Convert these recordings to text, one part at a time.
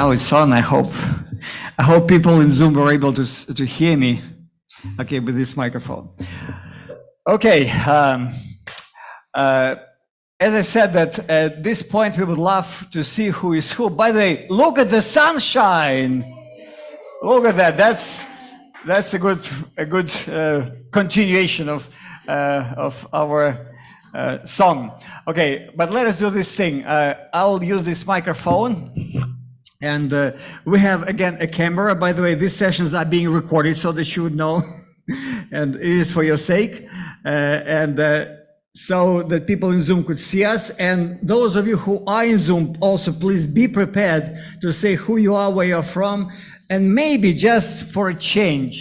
now it's on. I hope people in Zoom were able to hear me. Okay, with this microphone. Okay. As I said, that at this point we would love to see who is who. By the way, look at the sunshine. Look at that. That's a good continuation of our song. Okay, but let us do this thing. I'll use this microphone, and we have again a camera. By the way, these sessions are being recorded so that you would know, and it is for your sake, so that people in Zoom could see us. And those of you who are in Zoom, also please be prepared to say who you are, where you're from, and maybe just for a change,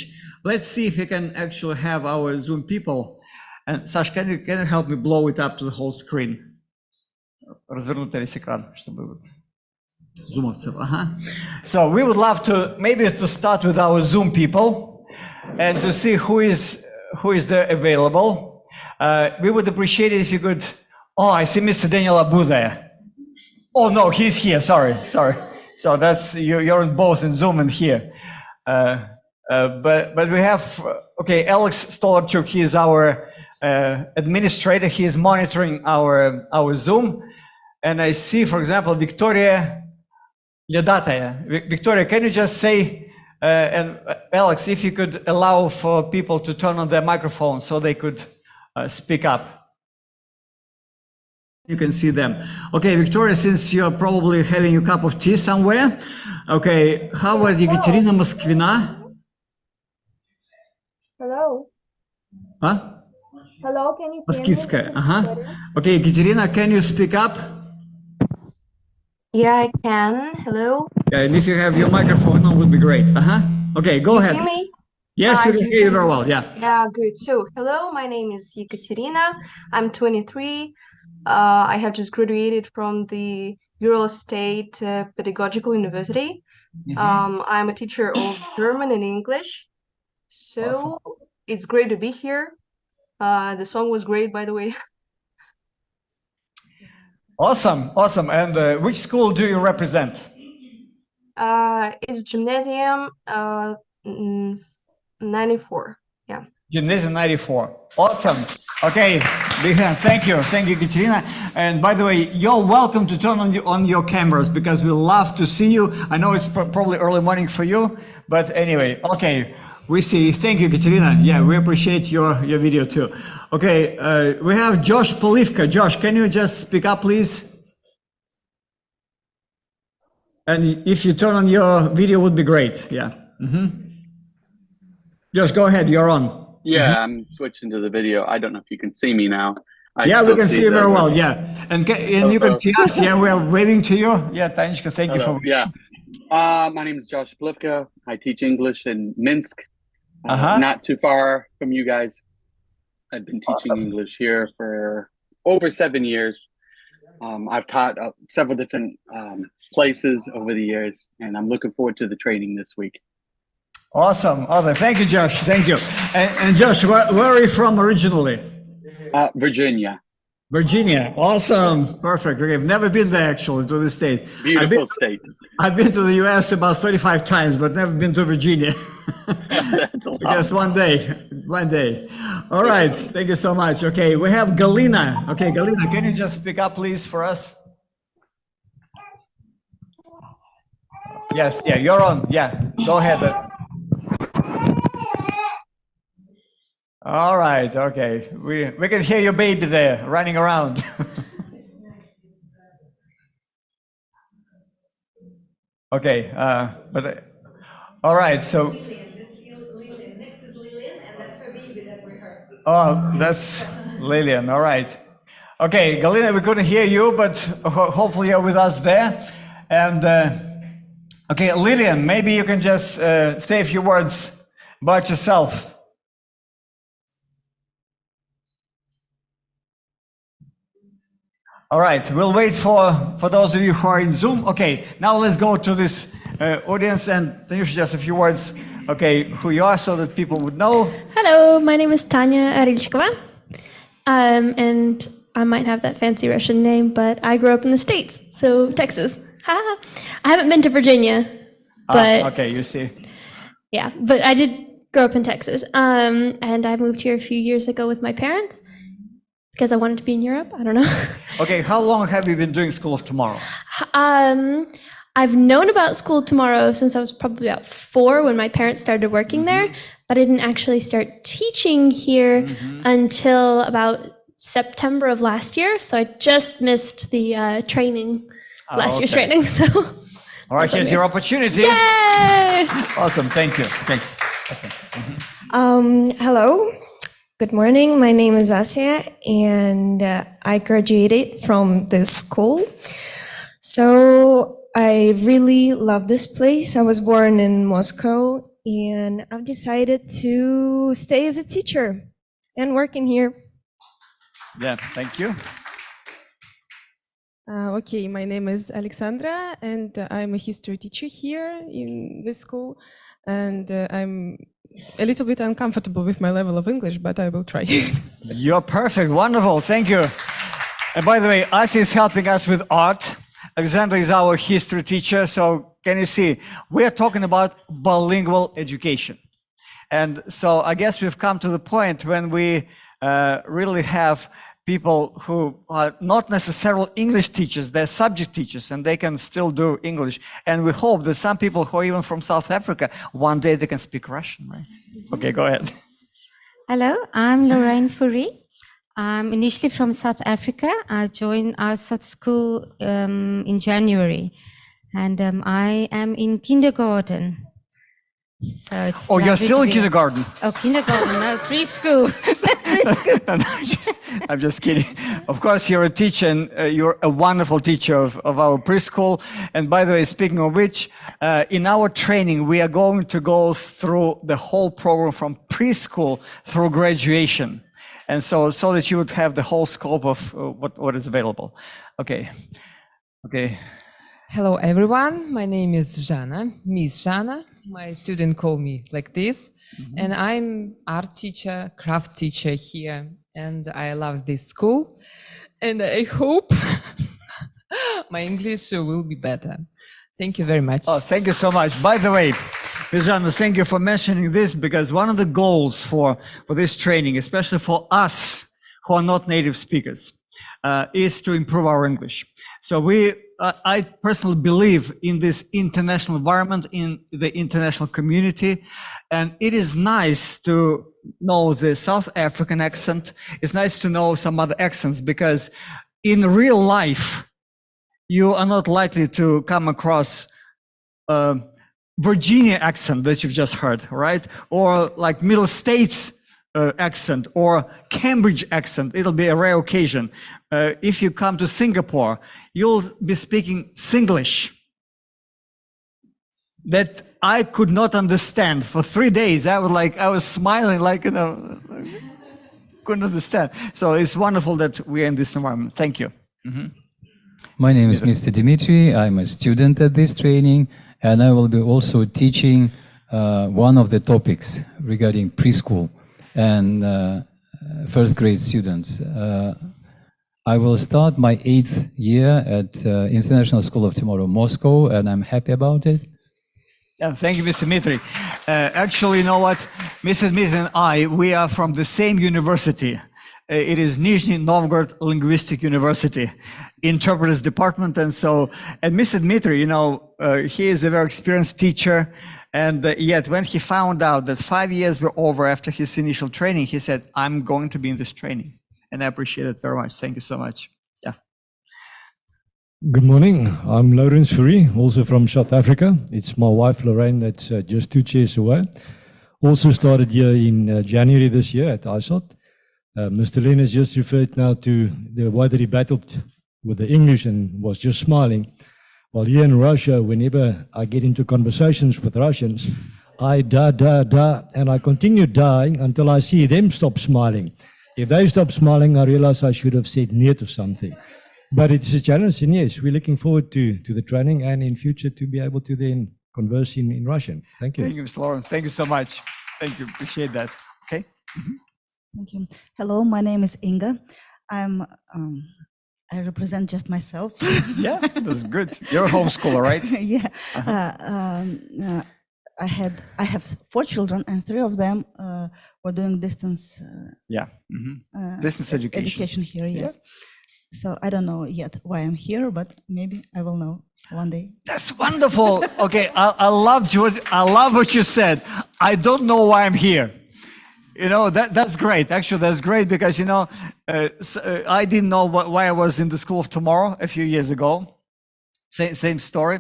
let's see if we can actually have our Zoom people. And Sash, can you help me blow it up to the whole screen? Развернуть весь экран, чтобы зумовцев. So we would love to maybe to start with our Zoom people and to see who is there available. We would appreciate it if you could. Oh, I see Mr. Daniel Abu there. Oh no, he's here. Sorry. So that's you're both in Zoom and here. But we have Alex Stolarchuk. He is our administrator. He is monitoring our Zoom. And I see, for example, Victoria Ledataya. Victoria, can you just say, and Alex, if you could allow for people to turn on their microphone so they could speak up. You can see them. Okay, Victoria, since you're probably having a cup of tea somewhere. Okay, how about Ekaterina Moskvina? Hello. Huh? Hello, can you hear Moskitskaya. me? Okay, Ekaterina, can you speak up? Yeah, I can. Hello. And if you have your microphone on, would be great. Okay, go ahead. Hear me? Yes, we can hear you very well. Yeah. Yeah, good. So, hello, my name is Ekaterina. I'm 23. I have just graduated from the Ural State Pedagogical University. I'm a teacher of German and English. So, it's great to be here. The song was great, by the way. Awesome. And which school do you represent? It's Gymnasium 94. Yeah. Gymnasium 94. Awesome. Okay, big hand. Thank you, Ekaterina. And by the way, you're welcome to turn on your cameras because we love to see you. I know it's probably early morning for you, but anyway, okay. We see. Thank you, Ekaterina. Yeah, we appreciate your video too. Okay, we have Josh Polivka. Josh, can you just speak up, please? And if you turn on your video, would be great. Yeah. Josh, go ahead. You're on. Yeah, I'm switching to the video. I don't know if you can see me now. Yeah, we can see you very well. Yeah, and you can see us. Yeah, we are waving to you. Yeah, Tanishka, thank you for. Yeah. My name is Josh Polivka. I teach English in Minsk. Not too far from you guys. I've been teaching English here for over 7 years. I've taught several different places over the years, and I'm looking forward to the training this week. Awesome. Thank you, Josh. Thank you. And Josh, where are you from originally? Virginia. Virginia. Awesome. Perfect. Okay, I've never been there actually to the state. Beautiful state. I've been to the US about 35 times, but never been to Virginia. That's a lot. Yes, one day. All right. Thank you so much. Okay, we have Galina. Okay, Galina, can you just speak up, please, for us? Yes, yeah, you're on. Yeah, go ahead. All right, okay. We can hear your baby there running around. Okay, but all right, so. Lillian. Next is Lillian, and that's her baby that we heard. Oh, that's Lillian. All right. Okay, Galina, we couldn't hear you, but hopefully you're with us there. And okay, Lillian, maybe you can just say a few words about yourself. All right, we'll wait for those of you who are in Zoom. Okay, now let's go to this audience, and Tanusha, just a few words, okay, who you are so that people would know. Hello, my name is Tanya Arilchkova, and I might have that fancy Russian name, but I grew up in the States, so Texas. I haven't been to Virginia, but Okay, you see. yeah, but I did grow up in Texas. And I moved here a few years ago with my parents because I wanted to be in Europe. I don't know. Okay, how long have you been doing School of Tomorrow? I've known about School Tomorrow since I was probably about 4 when my parents started working there, but I didn't actually start teaching here until about September of last year. So I just missed the training, last year's okay. training. So All right, here's your opportunity. yay! Awesome, thank you. Thank you. Hello, good morning. My name is Asia, and I graduated from this school. So I really love this place. I was born in Moscow, and I've decided to stay as a teacher and working here. Yeah, thank you. Okay, my name is Alexandra, and I'm a history teacher here in this school. And I'm a little bit uncomfortable with my level of English, but I will try. You're perfect, wonderful, thank you. And by the way, Asi is helping us with art. Alexandra is our history teacher, so can you see, we're talking about bilingual education. And so I guess we've come to the point when we really have people who are not necessarily English teachers, they're subject teachers, and they can still do English. And we hope that some people who are even from South Africa, one day they can speak Russian, right? Okay, go ahead. Hello, I'm Lorraine Fourie. I'm initially from South Africa. I joined our South school in January, and I am in kindergarten. So it's Oh, you're lovely still to in be- kindergarten? Oh, kindergarten, no, preschool. I'm just kidding. Of course, you're a teacher, and you're a wonderful teacher of our preschool. And by the way, speaking of which, in our training, we are going to go through the whole program from preschool through graduation. And so that you would have the whole scope of what is available. Okay. Hello, everyone. My name is Zhana, Miss Zhana. My student call me like this. And I'm art teacher, craft teacher here. And I love this school. And I hope my English will be better. Thank you very much. Oh, thank you so much. By the way, Ms. Zhana, thank you for mentioning this, because one of the goals for this training, especially for us who are not native speakers, is to improve our English. So I personally believe in this international environment, in the international community, and it is nice to know the South African accent. It's nice to know some other accents, because in real life, you are not likely to come across Virginia accent that you've just heard, right? Or like Middle States accent or Cambridge accent. It'll be a rare occasion. If you come to Singapore, you'll be speaking Singlish that I could not understand for 3 days. I was smiling like, couldn't understand. So it's wonderful that we're in this environment. Thank you. My name is Mr. Dimitri. I'm a student at this training, and I will be also teaching one of the topics regarding preschool and first grade students. I will start my 8th year at International School of Tomorrow, Moscow, and I'm happy about it. Yeah, thank you, Mr. Dmitry. Actually, you know what? Mr. Dmitry and we are from the same university. It is Nizhny Novgorod Linguistic University, interpreters department. And Mr. Dmitry, he is a very experienced teacher. And yet when he found out that 5 years were over after his initial training, he said, I'm going to be in this training. And I appreciate it very much. Thank you so much. Yeah. Good morning. I'm Lawrence Fourie, also from South Africa. It's my wife, Lorraine, that's just 2 chairs away. Also started here in January this year at ISOT. Mr. Len has just referred now to the way that he battled with the English and was just smiling. While here in Russia, whenever I get into conversations with Russians, I da, and I continue dying until I see them stop smiling. If they stop smiling, I realize I should have said near to something. But it's a challenge, and yes, we're looking forward to the training and in future to be able to then converse in Russian. Thank you. Thank you, Mr. Lawrence. Thank you so much. Thank you. Appreciate that. Okay. Thank you. Hello, my name is Inga. I'm I represent just myself. Yeah, that's good. You're a homeschooler, right? Yeah. I have 4 children, and 3 of them were doing distance Yeah. Distance education. here. Yes. So I don't know yet why I'm here, but maybe I will know one day. That's wonderful. Okay, I love what you said. I don't know why I'm here. You know, that's great. Actually, that's great because, you know, I didn't know why I was in the School of Tomorrow a few years ago. Same story.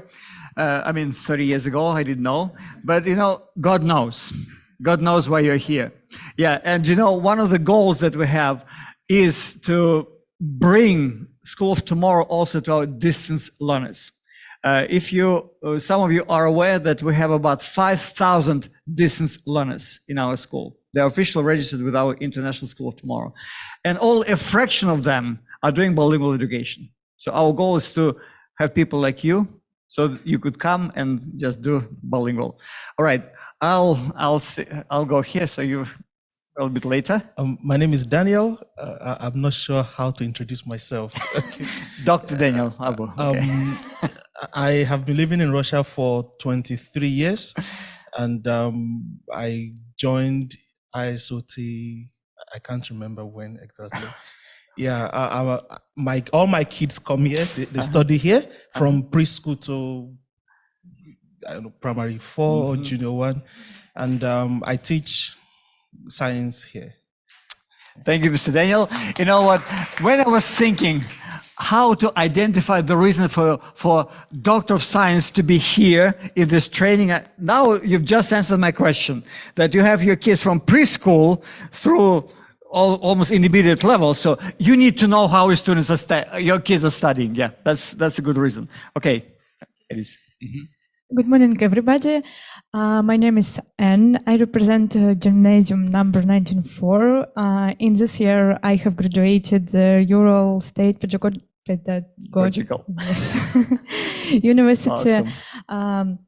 I mean, 30 years ago, I didn't know. But, you know, God knows. God knows why you're here. Yeah, and, you know, one of the goals that we have is to bring School of Tomorrow also to our distance learners. Some of you are aware that we have about 5,000 distance learners in our school. They're officially registered with our International School of Tomorrow. And a fraction of them are doing bilingual education. So our goal is to have people like you, so that you could come and just do bilingual. All right, I'll go here, so you a little bit later. My name is Daniel. I'm not sure how to introduce myself. Dr. Daniel Abu. Okay. I have been living in Russia for 23 years, and I joined ISOT. I can't remember when exactly. Yeah, all my kids come here. They study here from preschool to I don't know, primary 4 or junior 1, and I teach science here. Thank you, Mr. Daniel. You know what? When I was thinking how to identify the reason for Doctor of Science to be here in this training, now you've just answered my question, that you have your kids from preschool through almost intermediate level. So you need to know how your kids are studying. Yeah, that's a good reason. Okay, it is. Good morning, everybody. My name is Anne. I represent gymnasium number 194. In this year, I have graduated the Ural State Pedagogical University. Awesome.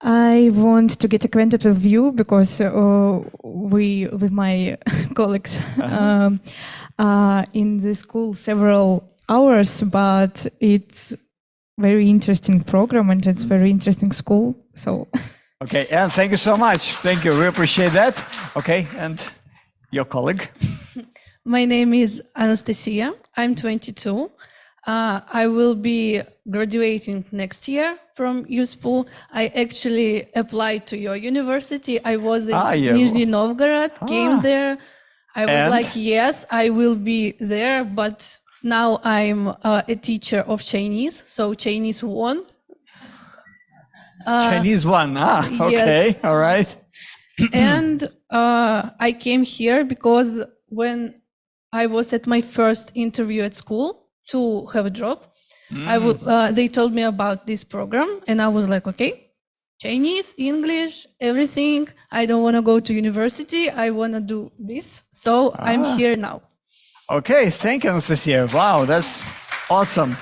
I want to get acquainted with you because with my colleagues in the school several hours, but it's very interesting program and it's very interesting school. So okay, Anne, thank you so much. Thank you. We appreciate that. Okay, and your colleague. My name is Anastasia. I'm 22. I will be graduating next year from USPU. I actually applied to your university. I was in Nizhny Novgorod, came there. I was like, yes, I will be there, but now I'm a teacher of Chinese, so Chinese 1. Chinese 1, okay, yes. All right. And I came here because when I was at my first interview at school to have a job, they told me about this program, and I was like, okay, Chinese, English, everything. I don't want to go to university. I want to do this. So I'm here now. Okay, thank you, Anastasia. Wow, that's awesome.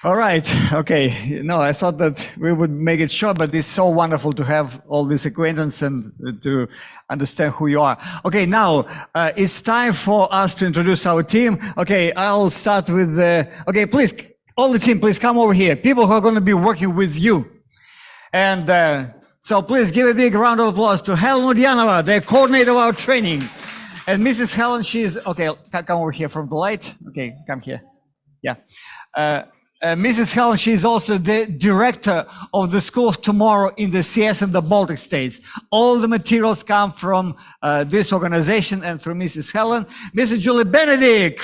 All right, okay. No, I thought that we would make it short, but it's so wonderful to have all this acquaintance and to understand who you are. Okay, now it's time for us to introduce our team. Okay, I'll start with okay, please, all the team, please come over here. People who are going to be working with you. And so please give a big round of applause to Helen Udyanova, the coordinator of our training. And Mrs. Helen, she's, okay, come over here from the light. Okay, come here. Yeah. Mrs. Helen, she's also the director of the School of Tomorrow in the CS and the Baltic states. All the materials come from this organization and through Mrs. Helen. Mrs. Julie Benedict.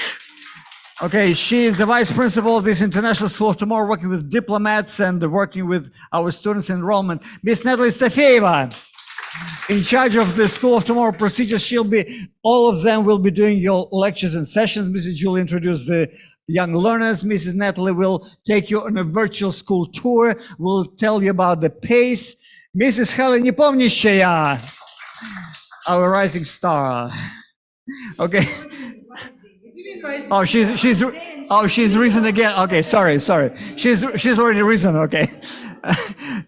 Okay, she is the vice principal of this International School of Tomorrow, working with diplomats and working with our students enrollment. Miss Natalie Stafeeva, in charge of the School of Tomorrow procedures. All of them will be doing your lectures and sessions. Mrs. Julie introduced the young learners. Mrs. Natalie will take you on a virtual school tour. Will tell you about the pace. Mrs. Helen Nepomniachtchaya, our rising star. Okay. Oh, she's risen again. Okay, sorry. She's already risen. Okay.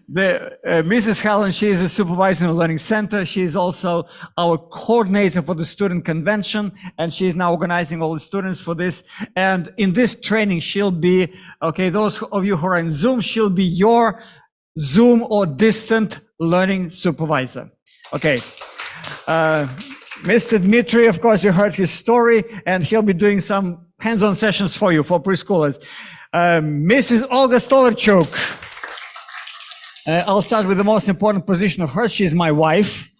Mrs. Helen, she is a supervisor in the Learning Center. She is also our coordinator for the student convention, and she is now organizing all the students for this. And in this training, she'll be, okay, those of you who are in Zoom, she'll be your Zoom or distant learning supervisor. Okay. Mr. Dmitry, of course, you heard his story, and he'll be doing some hands-on sessions for you, for preschoolers. Mrs. Olga Stolarchuk. I'll start with the most important position of hers. She's my wife,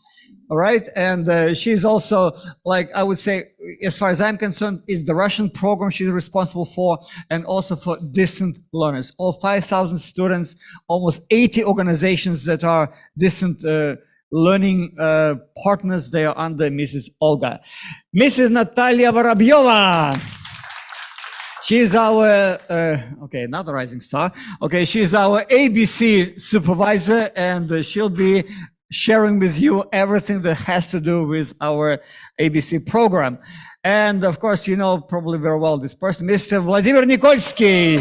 all right? And she's also, like, I would say, as far as I'm concerned, is the Russian program she's responsible for, and also for distant learners. All 5,000 students, almost 80 organizations that are distant learning partners, they are under Mrs. Olga. Mrs. Natalia Vorobyova. She's our, okay, another rising star. Okay, she's our ABC supervisor, and she'll be sharing with you everything that has to do with our ABC program. And of course, you know probably very well this person, Mr. Vladimir Nikolsky.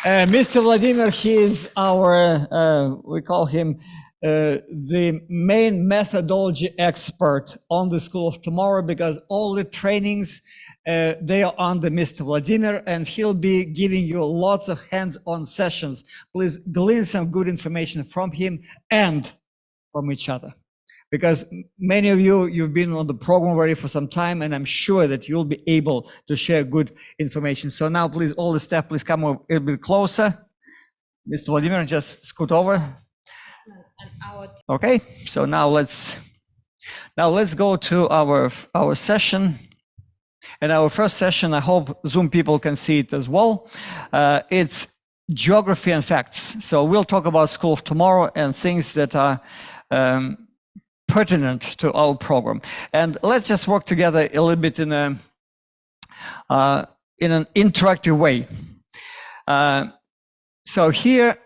Mr. Vladimir, he is our, we call him the main methodology expert on the School of Tomorrow, because all the trainings, they are under Mr. Vladimir, and he'll be giving you lots of hands-on sessions. Please glean some good information from him and from each other, because many of you, you've been on the program already for some time, and I'm sure that you'll be able to share good information. So now, please, all the staff, please come a little bit closer. Mr. Vladimir, just scoot over. Okay, so now let's go to our session. And our first session, I hope Zoom people can see it as well. It's geography and facts. So we'll talk about School of Tomorrow and things that are pertinent to our program. And let's just work together a little bit in an interactive way. So here,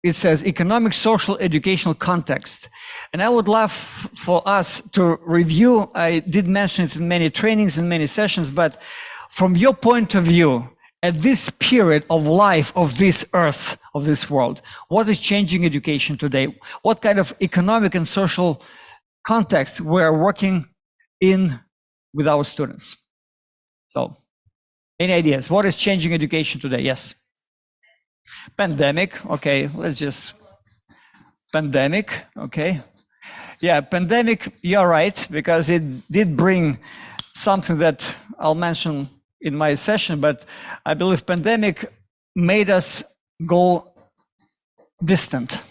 it says economic, social, educational context. And I would love for us to review, I did mention it in many trainings and many sessions, but from your point of view, at this period of life of this earth, of this world, what is changing education today? What kind of economic and social context we're working in with our students? So, any ideas? What is changing education today? Yes. Pandemic, okay, let's just, pandemic, okay. Yeah, pandemic, you're right, because it did bring something that I'll mention in my session, but I believe pandemic made us go distant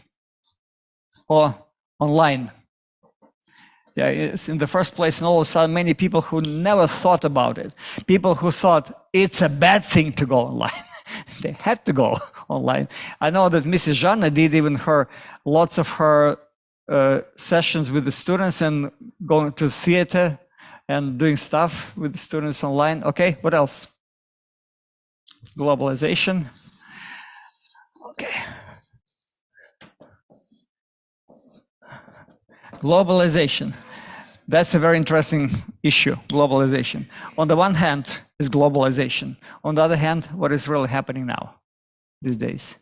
or online. Yeah, it's in the first place, and all of a sudden, many people who never thought about it, people who thought it's a bad thing to go online, they had to go online. I know that Mrs. Zhana did even lots of her sessions with the students and going to theater and doing stuff with the students online. Okay, what else? Globalization. Okay. Globalization. That's a very interesting issue, globalization. On the one hand is globalization. On the other hand, what is really happening now, these days?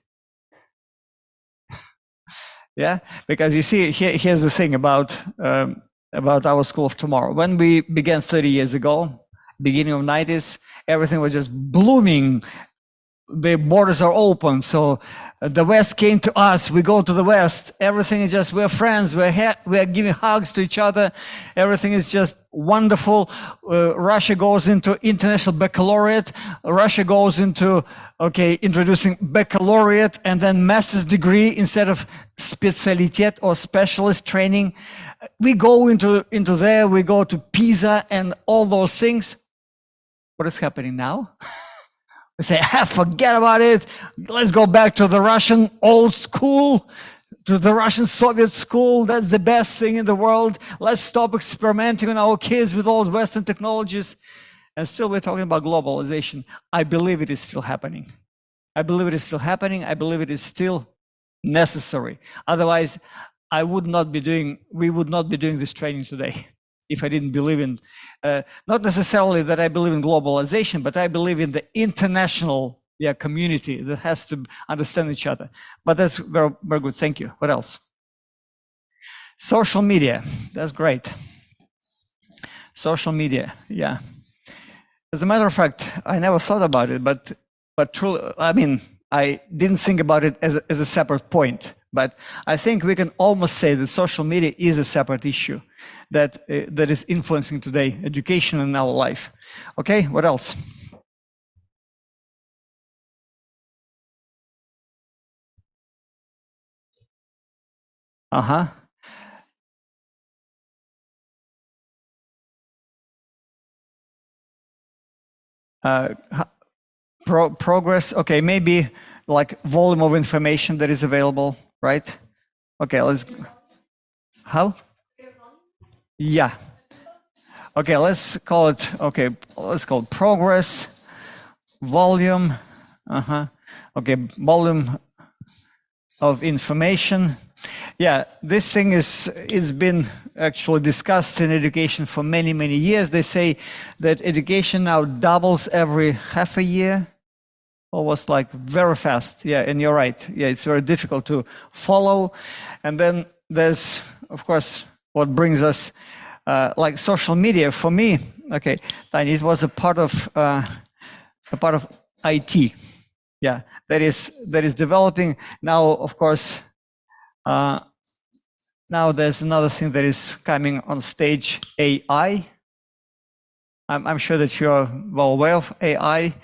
Yeah, because you see, here's the thing about our School of Tomorrow. When we began 30 years ago, beginning of 90s, everything was just blooming. The borders are open, so the West came to us. We go to the West. Everything is just, we're friends. We're giving hugs to each other. Everything is just wonderful. Russia goes into international baccalaureate. Russia goes into, okay, introducing baccalaureate and then master's degree instead of specialitet or specialist training. We go into there. We go to PISA and all those things. What is happening now? We say, forget about it. Let's go back to the Russian old school, to the Russian Soviet school. That's the best thing in the world. Let's stop experimenting on our kids with all Western technologies. And still we're talking about globalization. I believe it is still happening. I believe it is still happening. I believe it is still necessary. Otherwise, we would not be doing this training today. If I didn't believe in, not necessarily that I believe in globalization, but I believe in the international yeah, community that has to understand each other. But that's very, very good. Thank you. What else? Social media. That's great. Social media. Yeah. As a matter of fact, I never thought about it, but truly, I mean, I didn't think about it as a separate point. But I think we can almost say that social media is a separate issue that is influencing today education and our life. Okay, what else? Uh-huh. Progress, okay, maybe like volume of information that is available, right? Okay, let's, how? Yeah. Okay, let's call it, okay, let's call it progress, volume, okay, volume of information. Yeah, this thing it's been actually discussed in education for many, many years. They say that education now doubles every half a year, almost like very fast. Yeah, and you're right. Yeah, it's very difficult to follow. And then there's, of course, what brings us like social media. For me, okay, Tanya, it was a part of IT. Yeah, that is developing now. Of course, now there's another thing that is coming on stage, AI. I'm sure that you're well aware of AI.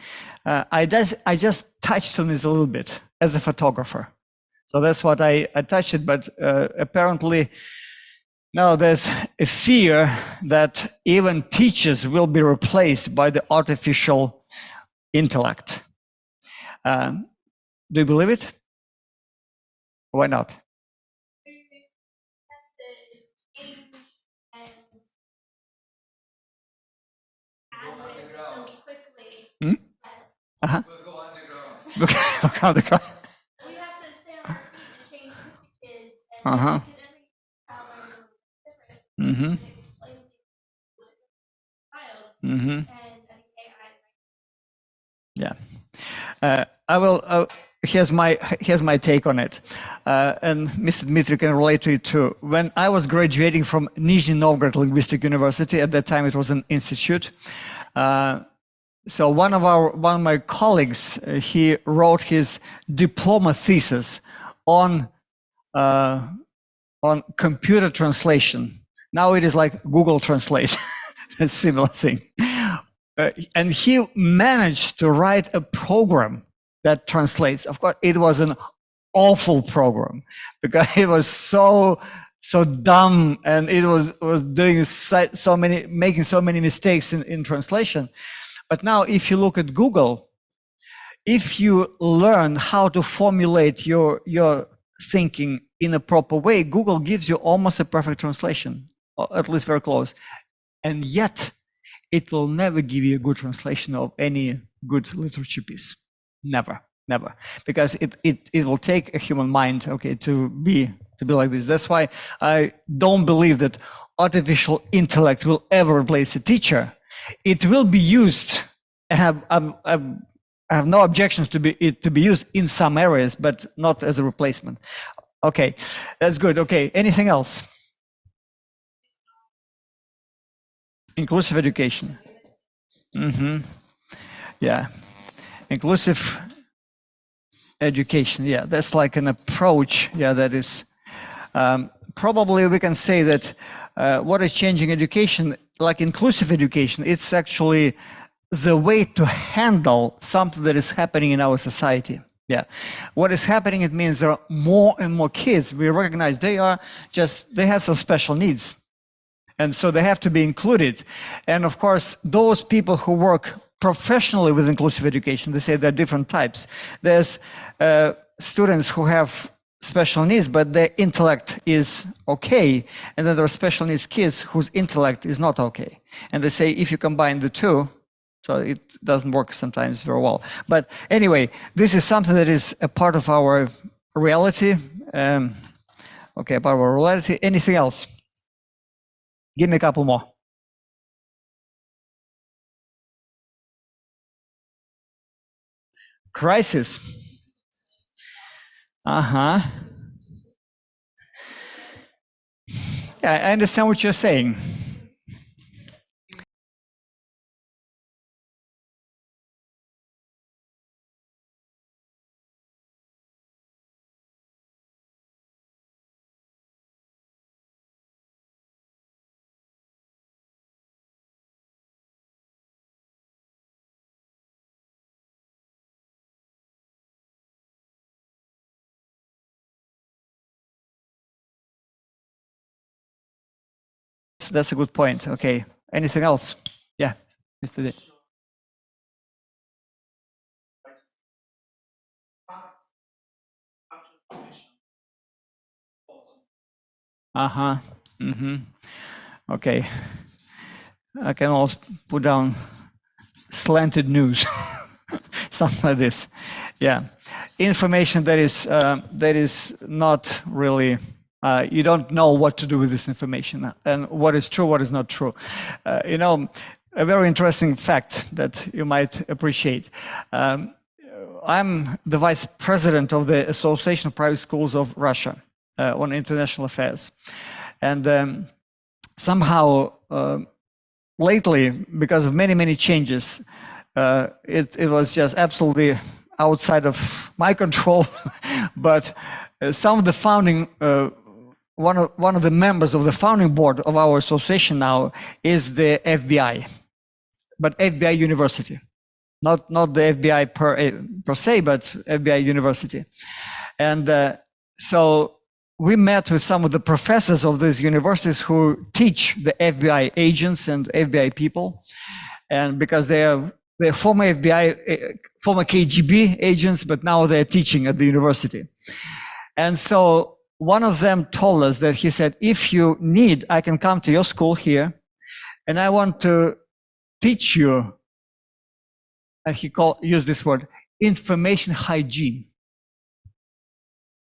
I just touched on it a little bit as a photographer. So that's what I touched it, but apparently now there's a fear that even teachers will be replaced by the artificial intellect. Do you believe it? Why not? Hmm? Uh-huh. We'll go underground. We have to stay on our feet and change with the kids. Uh-huh. Because every child learns a little bit different. Mm-hmm. And explain things to a child. Mm-hmm. And I think AI. Yeah. I will, here's my take on it. And Mr. Dmitry can relate to it too. When I was graduating from Nizhny Novgorod Linguistic University, at that time it was an institute. So one of my colleagues, he wrote his diploma thesis on computer translation. Now it is like Google Translate, a similar thing. And he managed to write a program that translates. Of course, it was an awful program because it was so dumb, and it was doing making so many mistakes in translation. But now, if you look at Google, if you learn how to formulate your thinking in a proper way, Google gives you almost a perfect translation, or at least very close. And yet, it will never give you a good translation of any good literature piece. Never, never. Because it will take a human mind, okay, to be like this. That's why I don't believe that artificial intellect will ever replace a teacher. It will be used. I have no objections to be used in some areas, but not as a replacement. Okay, that's good. Okay, anything else? Inclusive education. Mm-hmm. Yeah, inclusive education. Yeah, that's like an approach. Yeah, that is probably we can say that what is changing education, like inclusive education, it's actually the way to handle something that is happening in our society. Yeah, what is happening, it means there are more and more kids. We recognize they have some special needs. And so they have to be included. And of course, those people who work professionally with inclusive education, they say there are different types. There's students who have special needs, but their intellect is okay. And then there are special needs kids whose intellect is not okay. And they say if you combine the two, so it doesn't work sometimes very well. But anyway, this is something that is a part of our reality. Okay, part of our reality. Anything else? Give me a couple more. crisis. Uh-huh. Yeah, I understand what you're saying. That's a good point. Okay. Anything else? Yeah, Mr. D. Uh-huh. Mm-hmm. Okay. I can also put down slanted news, something like this. Yeah. Information that is not really, you don't know what to do with this information and what is true, what is not true. You know, a very interesting fact that you might appreciate. I'm the vice president of the Association of Private Schools of Russia on international affairs. And somehow lately, because of many changes, it was just absolutely outside of my control. But some of the founding, one of the members of the founding board of our association now is the FBI, but FBI University, not the FBI per se, but FBI University. And so we met with some of the professors of these universities who teach the FBI agents and FBI people, and because they're former FBI, former KGB agents, but now they're teaching at the university. And so one of them told us that he said, if you need, I can come to your school here, and I want to teach you, and he used this word, information hygiene.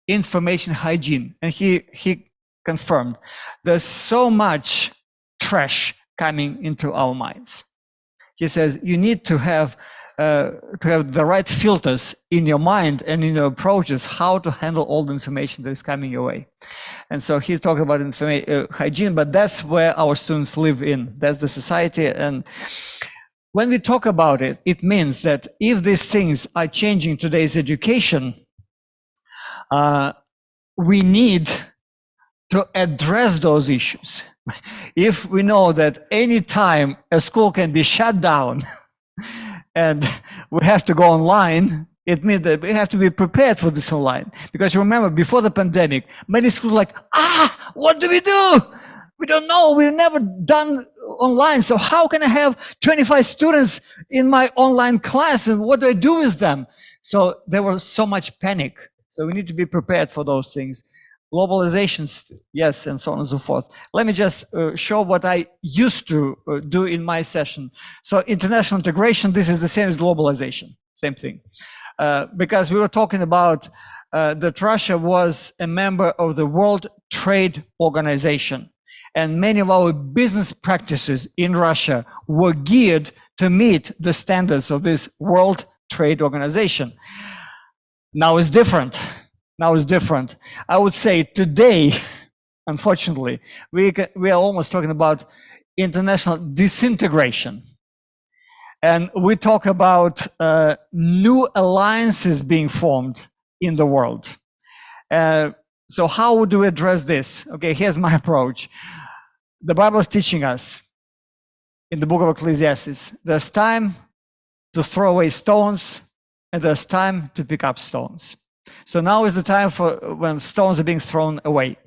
Information hygiene. And he confirmed there's so much trash coming into our minds. He says you need to have the right filters in your mind and in your approaches, how to handle all the information that is coming your way. And so he talked about hygiene, but that's where our students live in. That's the society. And when we talk about it, it means that if these things are changing today's education, we need to address those issues. If we know that any time a school can be shut down and we have to go online, it means that we have to be prepared for this online. Because remember, before the pandemic, many schools were like, what do? We don't know. We've never done online. So how can I have 25 students in my online class? And what do I do with them? So there was so much panic. So we need to be prepared for those things. Globalizations, yes, and so on and so forth. Let me just show what I used to do in my session. So international integration, this is the same as globalization, same thing. Because we were talking about that Russia was a member of the World Trade Organization. And many of our business practices in Russia were geared to meet the standards of this World Trade Organization. Now it's different. Now it's different. I would say today, unfortunately, we are almost talking about international disintegration. And we talk about new alliances being formed in the world. So how do we address this? Okay, here's my approach. The Bible is teaching us in the book of Ecclesiastes, there's time to throw away stones and there's time to pick up stones. So now is the time for when stones are being thrown away.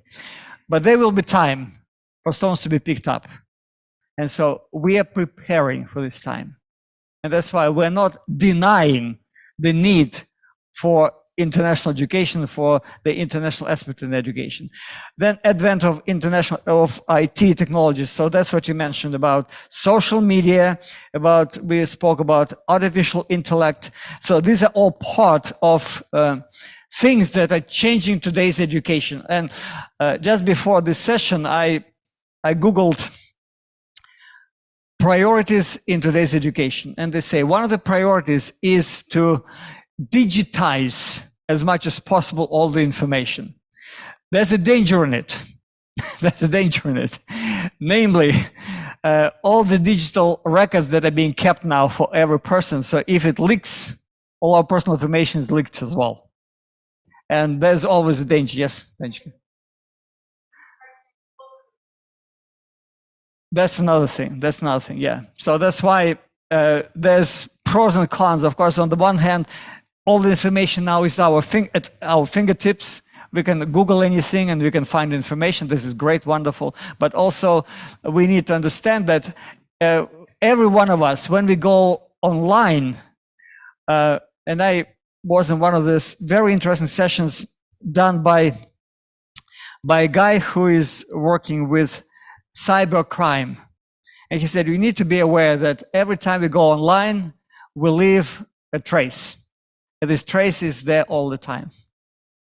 But there will be time for stones to be picked up. And so we are preparing for this time. And that's why we're not denying the need for international education, for the international aspect in education. Then advent of IT technologies. So that's what you mentioned about social media, we spoke about artificial intellect. So these are all part of things that are changing today's education. And just before this session, I Googled priorities in today's education. And they say one of the priorities is to digitize as much as possible all the information. There's a danger in it. There's a danger in it. Namely, all the digital records that are being kept now for every person. So if it leaks, all our personal information is leaked as well. And there's always a danger. Yes, Danchka. That's another thing. Yeah. So that's why there's pros and cons. Of course, on the one hand, all the information now is at our fingertips. We can Google anything and we can find information. This is great, wonderful. But also, we need to understand that every one of us, when we go online, and I was in one of these very interesting sessions done by a guy who is working with cybercrime. And he said, you need to be aware that every time we go online, we leave a trace. And this trace is there all the time.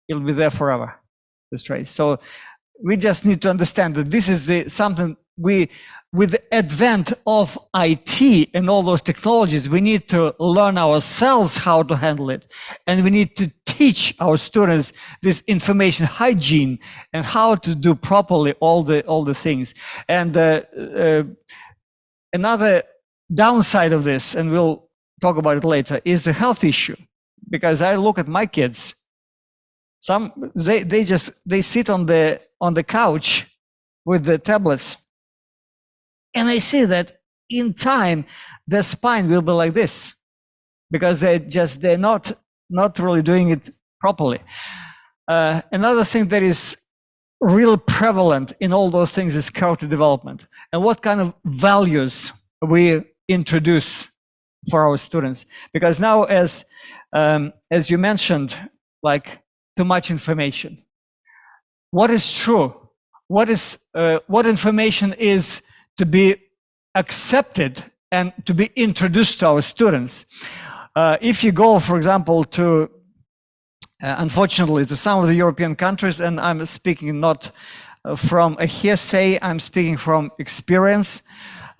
It'll be there forever, this trace. So we just need to understand that this is something with the advent of IT and all those technologies, we need to learn ourselves how to handle it. And we need to teach our students this information hygiene and how to do properly all the things. And another downside of this, and we'll talk about it later, is the health issue. Because I look at my kids, they sit on the couch with the tablets, and I see that in time their spine will be like this, because they're not really doing it properly. Another thing that is real prevalent in all those things is character development, and what kind of values we introduce for our students. Because now, as you mentioned, like too much information. What is true? What information is to be accepted and to be introduced to our students? If you go, for example, to unfortunately to some of the European countries, and I'm speaking not from a hearsay, I'm speaking from experience.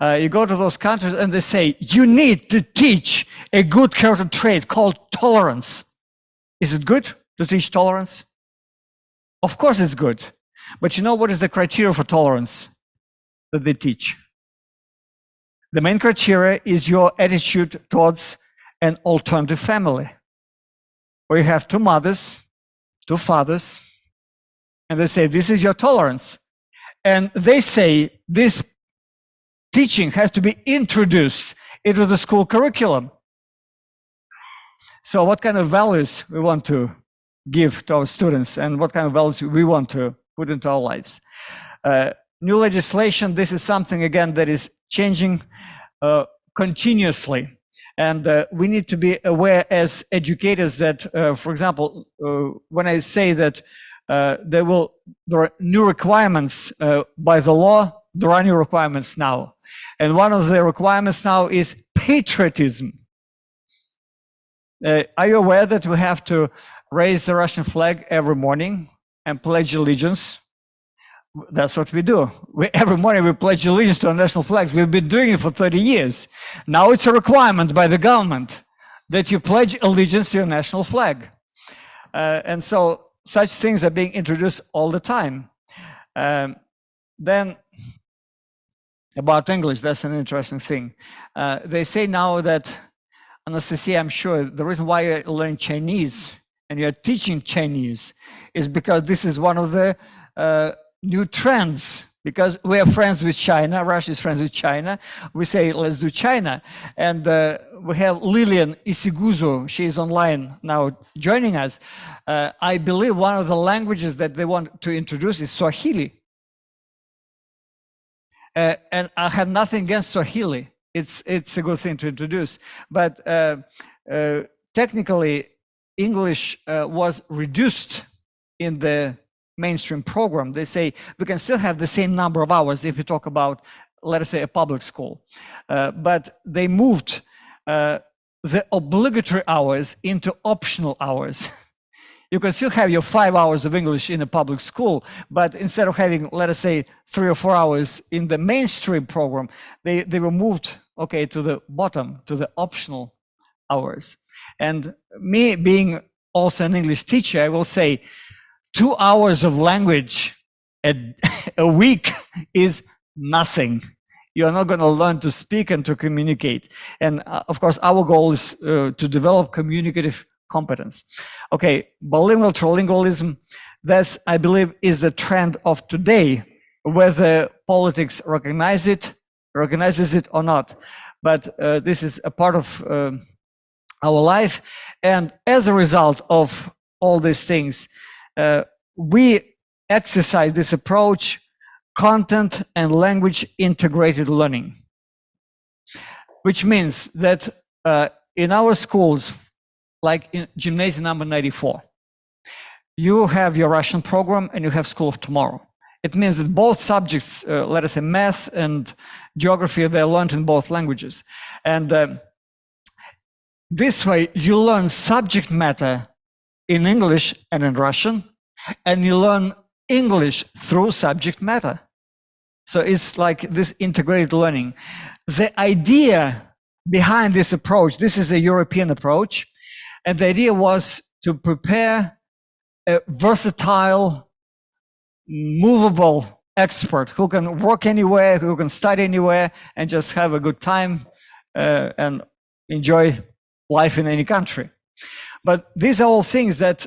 You go to those countries and they say, you need to teach a good character trait called tolerance. Is it good to teach tolerance? Of course it's good. But you know what is the criteria for tolerance that they teach? The main criteria is your attitude towards an alternative family, where you have two mothers, two fathers, and they say, this is your tolerance. And they say this teaching has to be introduced into the school curriculum. So what kind of values we want to give to our students, and what kind of values we want to put into our lives? New legislation, this is something, again, that is changing continuously. And we need to be aware as educators that, for example, when I say that there are new requirements by the law, there are new requirements now. And one of the requirements now is patriotism. Are you aware that we have to raise the Russian flag every morning and pledge allegiance? That's what we do. Every morning we pledge allegiance to our national flags. We've been doing it for 30 years. Now it's a requirement by the government that you pledge allegiance to your national flag. And so such things are being introduced all the time. Then about English, that's an interesting thing. They say now that, Anastasia, I'm sure the reason why you're learning Chinese and you're teaching Chinese is because this is one of the new trends, because we are friends with China. Russia is friends with China. We say, let's do China. And we have Lilian Isiguzo. She is online now joining us. I believe one of the languages that they want to introduce is Swahili. And I have nothing against Swahili. It's a good thing to introduce. But technically, English was reduced in the mainstream program. They say we can still have the same number of hours if you talk about, let us say, a public school. But they moved the obligatory hours into optional hours. You can still have your 5 hours of English in a public school, but instead of having, let us say, 3 or 4 hours in the mainstream program, they were moved, okay, to the bottom, to the optional hours. And me being also an English teacher, I will say 2 hours of language a week is nothing. You are not going to learn to speak and to communicate. And of course, our goal is to develop communicative competence. Okay, bilingual, trilingualism, that's, I believe, is the trend of today, whether politics recognizes it or not. But this is a part of our life. And as a result of all these things, we exercise this approach, content and language integrated learning, which means that in our schools, like in Gymnasium number 94, you have your Russian program and you have School of Tomorrow. It means that both subjects, let us say math and geography, they're learned in both languages. And this way you learn subject matter in English and in Russian, and you learn English through subject matter. So it's like this integrated learning. The idea behind this approach, this is a European approach, and the idea was to prepare a versatile, movable expert who can work anywhere, who can study anywhere, and just have a good time and enjoy life in any country. But these are all things that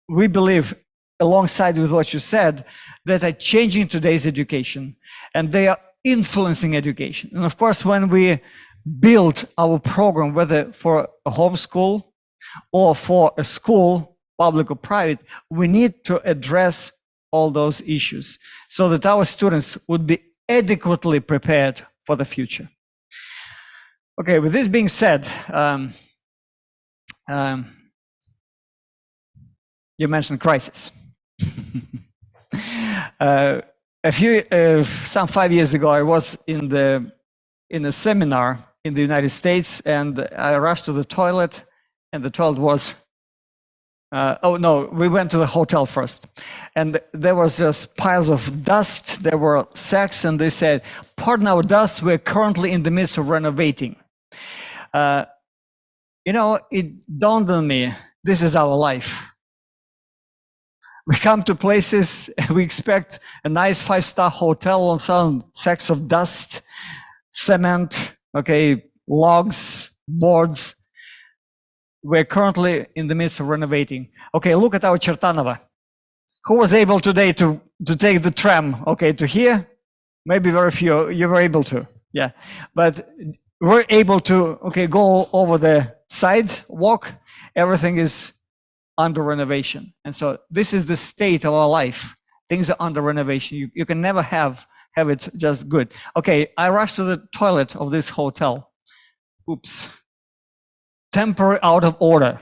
we believe, alongside with what you said, that are changing today's education, and they are influencing education. And of course, when we build our program, whether for a homeschool or for a school, public or private, we need to address all those issues so that our students would be adequately prepared for the future. Okay, with this being said, you mentioned crisis. Some 5 years ago, I was in a seminar in the United States, and I rushed to the toilet, and the toilet was, oh no, we went to the hotel first, and there was just piles of dust. There were sacks, and they said, "Pardon our dust, we're currently in the midst of renovating." You know, it dawned on me, this is our life. We come to places, we expect a nice 5-star hotel on some sacks of dust, cement, okay, logs, boards. We're currently in the midst of renovating. Okay, look at our Chertanova. Who was able today to take the tram, okay, to here? Maybe very few, you were able to, yeah. But we're able to, okay, go over the sidewalk. Everything is under renovation. And so this is the state of our life. Things are under renovation. You can never have it just good. Okay, I rushed to the toilet of this hotel. Oops. Temporary out of order.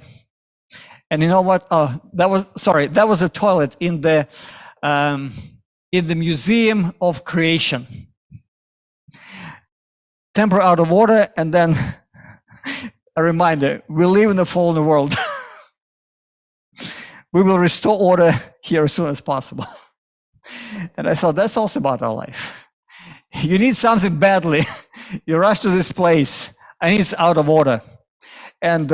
And you know what? That was a toilet in the Museum of Creation. Temporary out of order, and then a reminder, we live in a fallen world. We will restore order here as soon as possible. And I thought, that's also about our life. You need something badly. You rush to this place, and it's out of order. And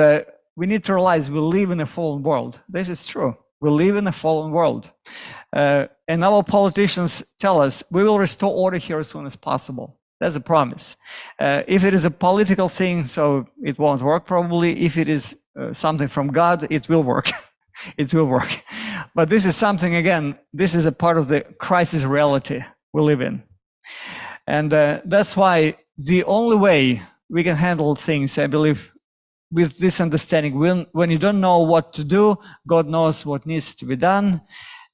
we need to realize we live in a fallen world. This is true. We live in a fallen world. And our politicians tell us, we will restore order here as soon as possible. That's a promise. If it is a political thing, so it won't work probably. If it is something from God, it will work. It will work. But this is something, again, this is a part of the crisis reality we live in. And that's why the only way we can handle things, I believe, with this understanding, when you don't know what to do, God knows what needs to be done.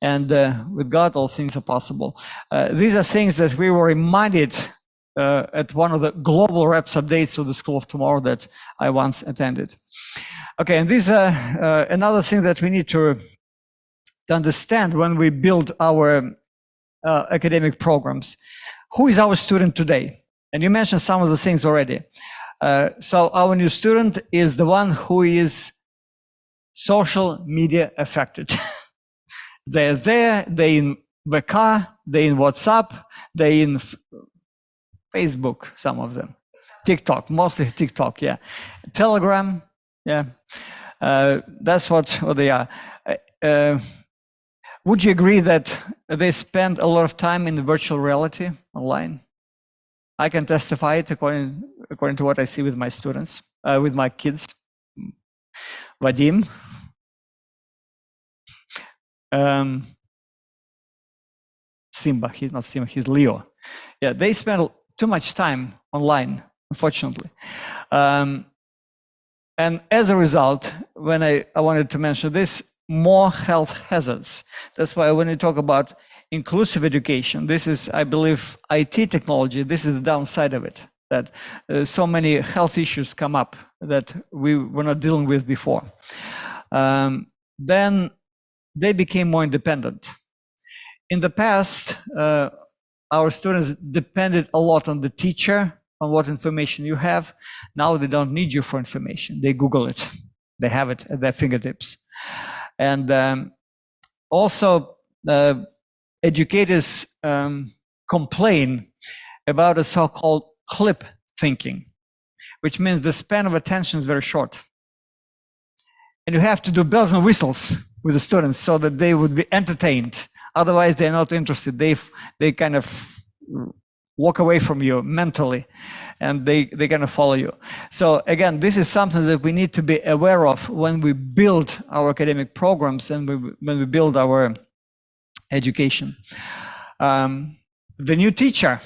And with God, all things are possible. These are things that we were reminded at one of the global reps updates of the School of Tomorrow that I once attended. Okay, and these are another thing that we need to understand when we build our academic programs. Who is our student today? And you mentioned some of the things already. So our new student is the one who is social media affected. They're there, they're in the car, they're in WhatsApp, they're in Facebook, some of them. TikTok, mostly TikTok, yeah. Telegram, Yeah, that's what they are. Would you agree that they spend a lot of time in the virtual reality online? I can testify it according to what I see with my students, with my kids. Vadim. Simba, he's not Simba, he's Leo. Yeah, they spend too much time online, unfortunately. And as a result, when I wanted to mention this, more health hazards. That's why when we talk about inclusive education, this is, I believe, IT technology, this is the downside of it, that so many health issues come up that we were not dealing with before. Then they became more independent. In the past, our students depended a lot on the teacher, on what information you have. Now they don't need you for information. They Google it. They have it at their fingertips. And also, educators complain about a so-called clip thinking, which means the span of attention is very short. And you have to do bells and whistles with the students so that they would be entertained. Otherwise, they're not interested. They kind of walk away from you mentally, and they kind of follow you. So again, this is something that we need to be aware of when we build our academic programs and when we build our education. The new teacher.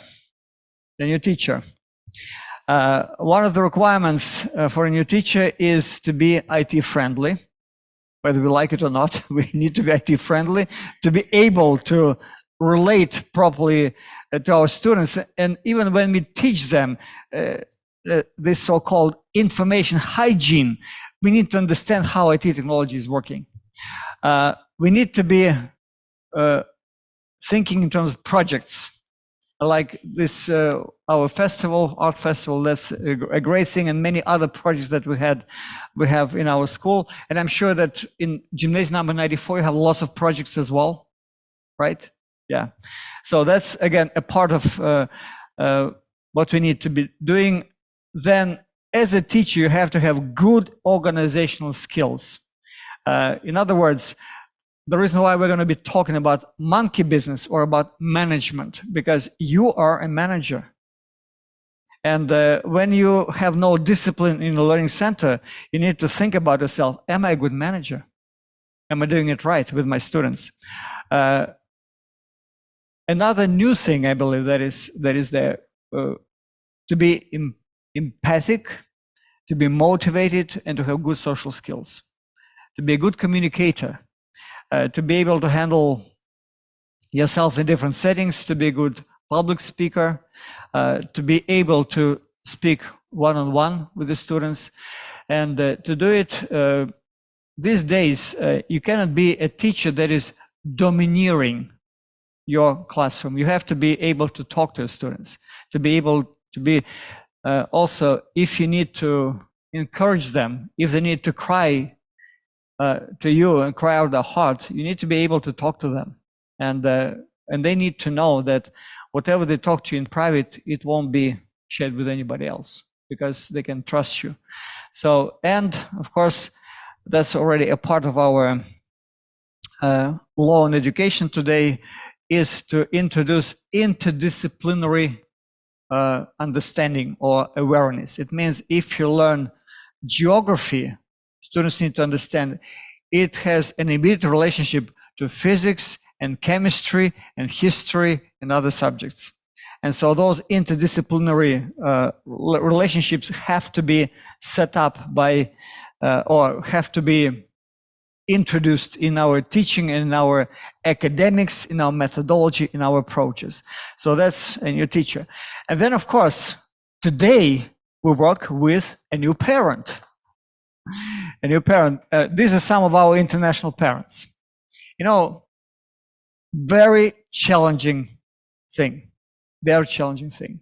One of the requirements for a new teacher is to be IT friendly. Whether we like it or not, we need to be IT friendly to be able to relate properly to our students. And even when we teach them this so-called information hygiene, we need to understand how IT technology is working. We need to be thinking in terms of projects. Like this, our festival, art festival, that's a great thing, and many other projects that we have in our school. And I'm sure that in Gymnasium number 94, you have lots of projects as well, right? Yeah. So that's, again, a part of what we need to be doing. Then, as a teacher, you have to have good organizational skills. In other words, the reason why we're going to be talking about monkey business or about management, because you are a manager. And when you have no discipline in the learning center, you need to think about yourself, am I a good manager? Am I doing it right with my students? Another new thing I believe that is there, to be empathic, to be motivated, and to have good social skills, to be a good communicator. To be able to handle yourself in different settings, to be a good public speaker, to be able to speak one-on-one with the students. And to do it, these days, you cannot be a teacher that is domineering your classroom. You have to be able to talk to your students, to be able to be also, if you need to encourage them, if they need to cry to you and cry out their heart, you need to be able to talk to them, and they need to know that whatever they talk to you in private, it won't be shared with anybody else, because they can trust you. So, and of course, that's already a part of our law on education today, is to introduce interdisciplinary understanding or awareness. It means if you learn geography, students need to understand it has an immediate relationship to physics and chemistry and history and other subjects. And so those interdisciplinary relationships have to be set up by, or have to be introduced in our teaching and in our academics, in our methodology, in our approaches. So that's a new teacher. And then, of course, today we work with a new parent. A new parent. These are some of our international parents. You know, very challenging thing. Very challenging thing.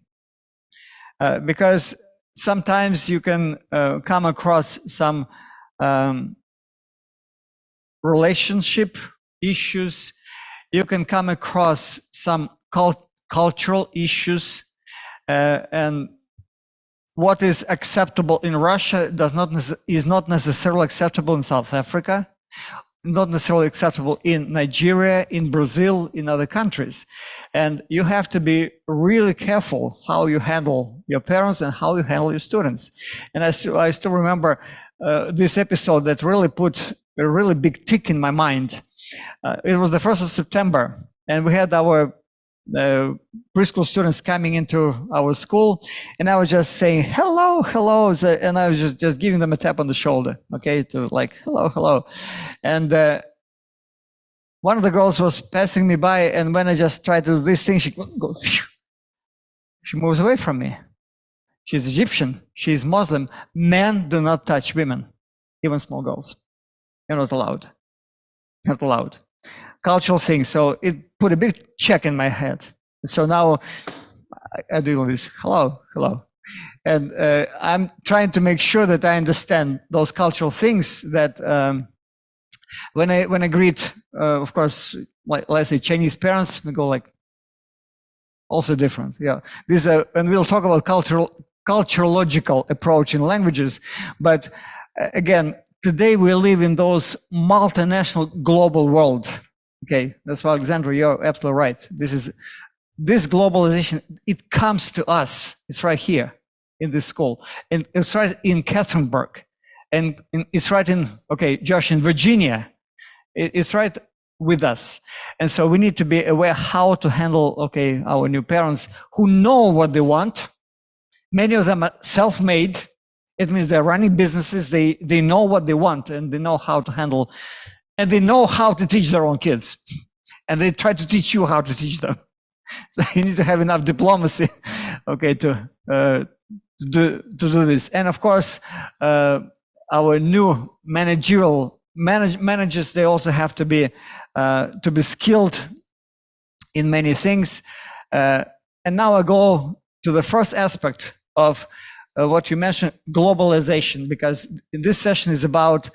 Because sometimes you can come across some relationship issues. You can come across some cultural issues, and what is acceptable in Russia is not necessarily acceptable in South Africa, not necessarily acceptable in Nigeria, in Brazil, in other countries. And you have to be really careful how you handle your parents and how you handle your students. And I still remember this episode that really put a really big tick in my mind. It was the 1st of September, and we had our preschool students coming into our school, and I was just saying hello, hello, and I was just giving them a tap on the shoulder, okay, to like hello, hello. And one of the girls was passing me by, and when I just tried to do this thing, she moves away from me. She's Egyptian, she's Muslim. Men do not touch women, even small girls. You're not allowed. Not allowed. Cultural thing. So it put a big check in my head. So now I do this, hello, hello. And I'm trying to make sure that I understand those cultural things that when I greet, of course, like, let's say Chinese parents, we go like, also different. Yeah. And we'll talk about culturological approach in languages. But again, today we live in those multinational global world. Okay, that's why, Alexandra, you're absolutely right. This globalization, it comes to us. It's right here in this school. And it's right in Catherineburg. And it's right in, okay, Josh, in Virginia. It's right with us. And so we need to be aware how to handle, okay, our new parents who know what they want. Many of them are self-made. It means they're running businesses. They know what they want, and they know how to handle, and they know how to teach their own kids. And they try to teach you how to teach them. So you need to have enough diplomacy, okay, to do this. And of course, our new managers, they also have to be skilled in many things. And now I go to the first aspect of what you mentioned, globalization, because this session is about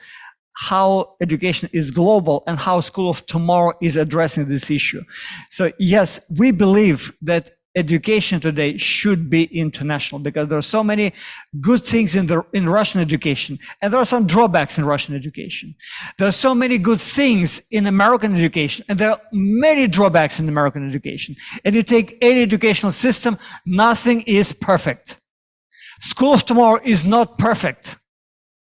how education is global and how School of Tomorrow is addressing this issue. So yes, we believe that education today should be international, because there are so many good things in Russian education, and there are some drawbacks in Russian education. There are so many good things in American education, and there are many drawbacks in American education. And you take any educational system, nothing is perfect. School of Tomorrow is not perfect.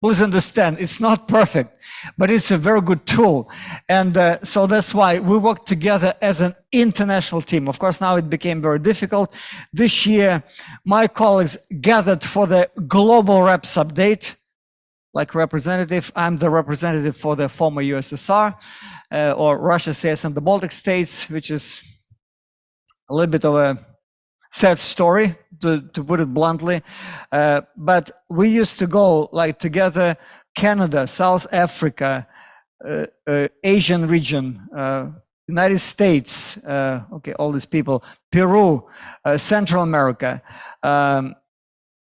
Please understand, it's not perfect, but it's a very good tool. And so that's why we work together as an international team. Of course, now it became very difficult. This year, my colleagues gathered for the global REPS update, like representative. I'm the representative for the former USSR, or Russia, CIS, and the Baltic states, which is a little bit of a sad story, to put it bluntly. But we used to go like together, Canada, South Africa, Asian region, United States, okay, all these people, Peru, Central America,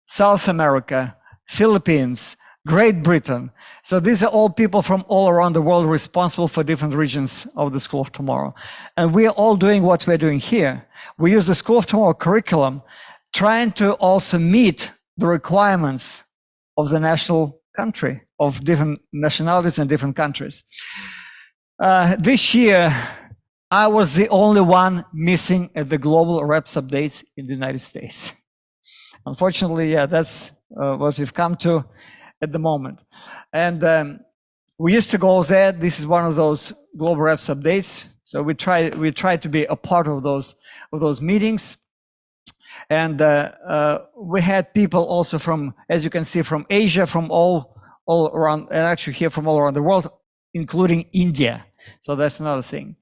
South America, Philippines, Great Britain. So these are all people from all around the world responsible for different regions of the School of Tomorrow. And we are all doing what we're doing here. We use the School of Tomorrow curriculum, trying to also meet the requirements of the national country, of different nationalities and different countries. This year, I was the only one missing at the global REPS updates in the United States. Unfortunately, yeah, that's what we've come to at the moment. And we used to go there. This is one of those global REPS updates. So we try to be a part of those meetings. And we had people also from, as you can see, from Asia, from all around, and actually here from all around the world, including India. So that's another thing.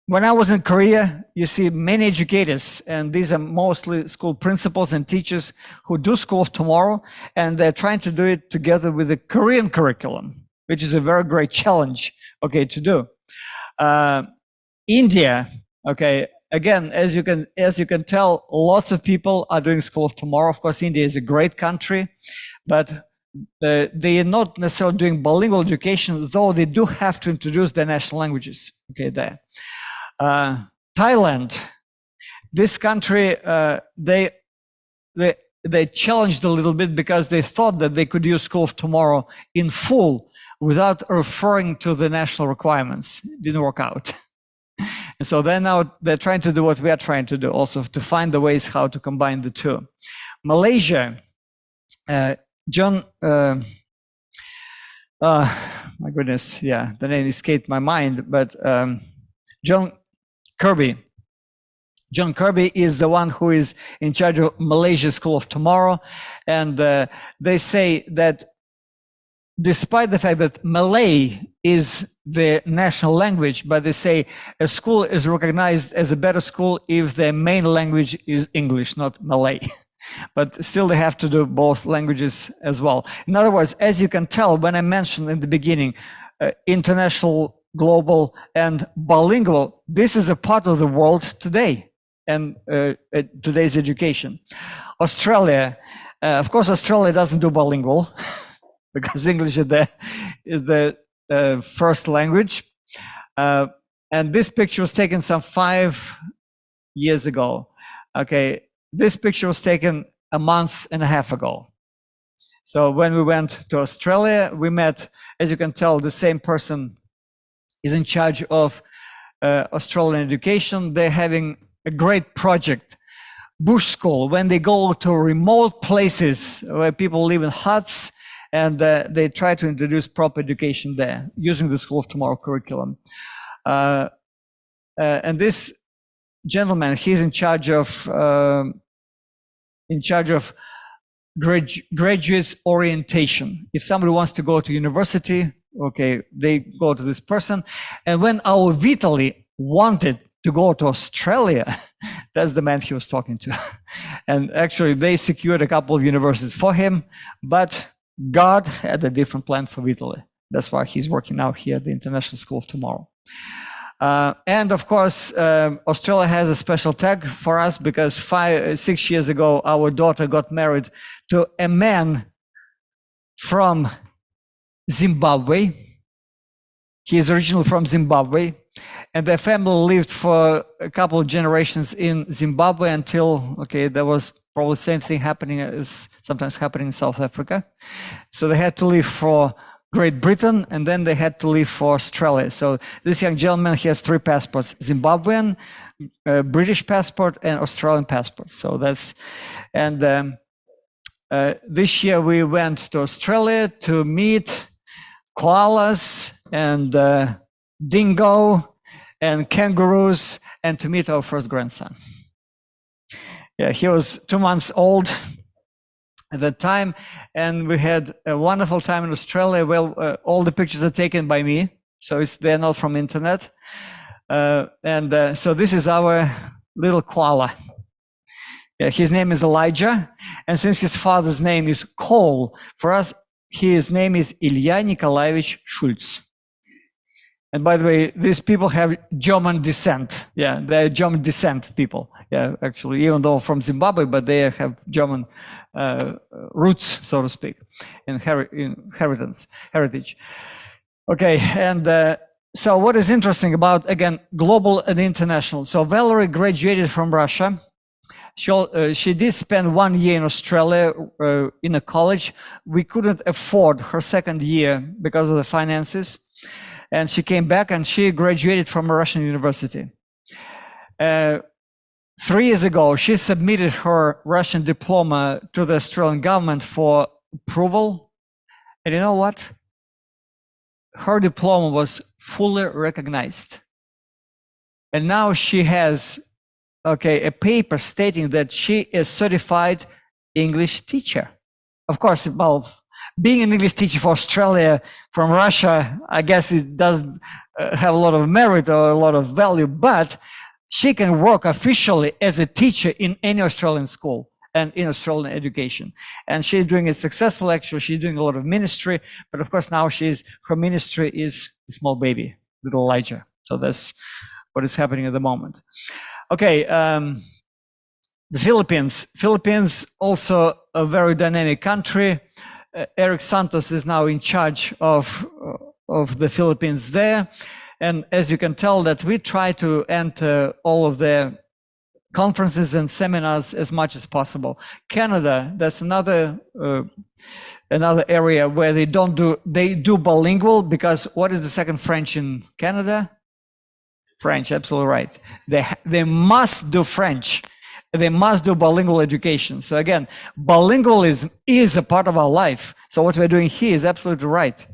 When I was in Korea, you see many educators, and these are mostly school principals and teachers who do School of Tomorrow, and they're trying to do it together with the Korean curriculum, which is a very great challenge, okay, to do. India, okay, again, as you can tell, lots of people are doing School of Tomorrow. Of course, India is a great country, but they are not necessarily doing bilingual education, though they do have to introduce their national languages, okay, there. Thailand, this country, they they challenged a little bit because they thought that they could use School of Tomorrow in full without referring to the national requirements. It didn't work out. And so they're trying to do what we are trying to do, also to find the ways how to combine the two. Malaysia, John, my goodness, yeah, the name escaped my mind, but John Kirby. John Kirby is the one who is in charge of Malaysia School of Tomorrow. And they say that despite the fact that Malay is the national language, but they say a school is recognized as a better school if their main language is English, not Malay. But still they have to do both languages as well. In other words, as you can tell, when I mentioned in the beginning, international, global, and bilingual, this is a part of the world today and today's education. Australia, of course, Australia doesn't do bilingual because English is the first language. And this picture was taken some 5 years ago. Okay. This picture was taken a month and a half ago. So when we went to Australia, we met, as you can tell, the same person is in charge of Australian education. They're having a great project, Bush School, when they go to remote places where people live in huts, and they try to introduce proper education there using the School of Tomorrow curriculum. And this gentleman, he's in charge of graduates orientation. If somebody wants to go to university, okay, they go to this person. And when our Vitaly wanted to go to Australia, that's the man he was talking to. And actually they secured a couple of universities for him, but God had a different plan for Vitaly. That's why he's working now here at the International School of Tomorrow. And of course, Australia has a special tag for us because 6 years ago, our daughter got married to a man from Zimbabwe. He is originally from Zimbabwe, and their family lived for a couple of generations in Zimbabwe until, okay, there was probably the same thing happening as sometimes happening in South Africa. So they had to leave for Great Britain, and then they had to leave for Australia. So this young gentleman, he has 3 passports: Zimbabwean, British passport, and Australian passport. So that's, and this year we went to Australia to meet koalas and dingo and kangaroos and to meet our first grandson. Yeah, he was 2 months old at that time, and we had a wonderful time in Australia. Well, all the pictures are taken by me, so they're not from internet. So this is our little koala. Yeah, his name is Elijah, and since his father's name is Cole, for us, his name is Ilya Nikolaevich Schulz. And by the way, these people have German descent. Yeah, they're German descent people. Yeah, actually, even though from Zimbabwe, but they have German roots, so to speak, in heritage. Okay, and so what is interesting about, again, global and international. So Valerie graduated from Russia. She did spend 1 year in Australia in a college. We couldn't afford her second year because of the finances. And she came back and she graduated from a Russian university. 3 years ago, she submitted her Russian diploma to the Australian government for approval. And you know what? Her diploma was fully recognized. And now she has, okay, a paper stating that she is certified English teacher. Of course, well, being an English teacher for Australia from Russia, I guess it doesn't have a lot of merit or a lot of value, but she can work officially as a teacher in any Australian school and in Australian education. And she's doing it successfully. Actually, she's doing a lot of ministry, but of course now her ministry is a small baby, little Elijah. So that's what is happening at the moment. Okay, the Philippines also a very dynamic country. Eric Santos is now in charge of the Philippines there. And as you can tell that we try to enter all of their conferences and seminars as much as possible. Canada, that's another area where they do bilingual, because what is the second French in Canada? French, absolutely right. They must do French. They must do bilingual education. So again, bilingualism is a part of our life. So what we're doing here is absolutely right.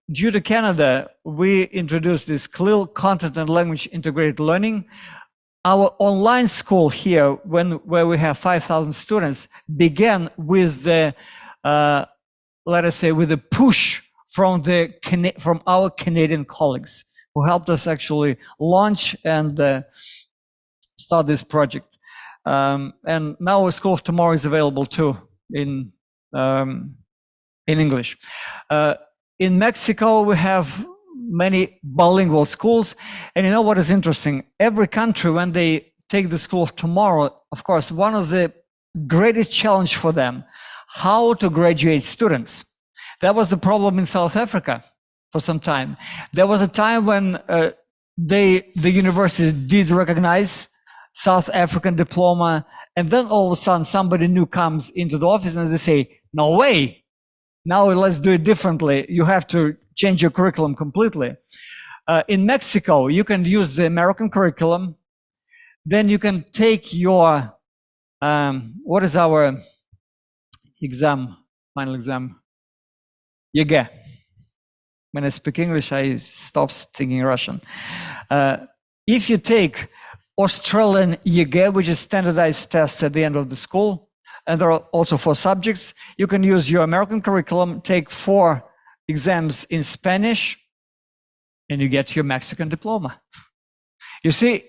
Due to Canada, we introduced this CLIL, Content and Language Integrated Learning. Our online school here, where we have 5,000 students, began with the, let us say, with a push from our Canadian colleagues who helped us actually launch and start this project. And now School of Tomorrow is available too in English. In Mexico, we have many bilingual schools. And you know what is interesting? Every country, when they take the School of Tomorrow, of course, one of the greatest challenge for them, how to graduate students. That was the problem in South Africa for some time. There was a time when the universities did recognize South African diploma, and then all of a sudden somebody new comes into the office and they say, no way, now let's do it differently. You have to change your curriculum completely. In Mexico, you can use the American curriculum. Then you can take your, what is our exam, final exam? ЕГЭ. When I speak English, I stop thinking Russian. If you take Australian ЕГЭ, which is standardized test at the end of the school, and there are also 4 subjects, you can use your American curriculum, take 4 exams in Spanish, and you get your Mexican diploma. You see,